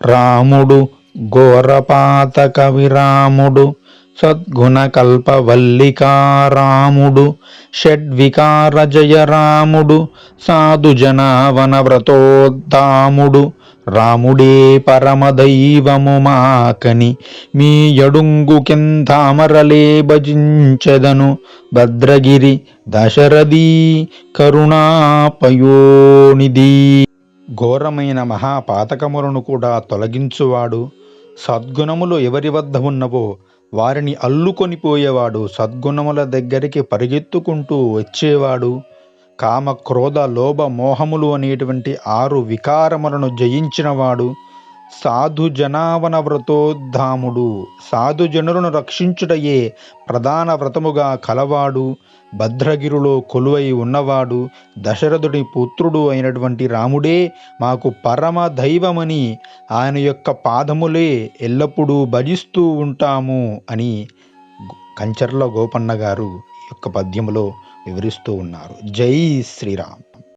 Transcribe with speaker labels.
Speaker 1: రాముడు ఘోరపాతక విరాముడు సద్గుణ కల్పవల్లికారాముడు షడ్వికార జయ రాముడు సాధుజనావన వ్రతోద్ధాముడు రాముడే పరమదైవము మాకని మీ యడుంగు కిందామరలే భజించెదను భద్రగిరి దశరథీ కరుణాపయోనిధి. ఘోరమైన మహాపాతకములను కూడా తొలగించువాడు, సద్గుణములు ఎవరి వద్ద ఉన్నవో వారిని అల్లుకొనిపోయేవాడు, సద్గుణముల దగ్గరికి పరిగెత్తుకుంటూ వచ్చేవాడు, కామ క్రోధ లోభ మోహములు అనేటువంటి 6 వికారములను జయించినవాడు, సాధుజనావన వ్రతోద్ధాముడు, సాధుజనులను రక్షించుటయే ప్రధాన వ్రతముగా కలవాడు, భద్రగిరిలో కొలువై ఉన్నవాడు, దశరథుడి పుత్రుడు అయినటువంటి రాముడే మాకు పరమ దైవమని ఆయన యొక్క పాదములే ఎల్లప్పుడూ భజిస్తూ ఉంటాము అని కంచర్ల గోపన్న గారు ఈ యొక్క పద్యములో వివరిస్తూ ఉన్నారు. జై శ్రీరామ్.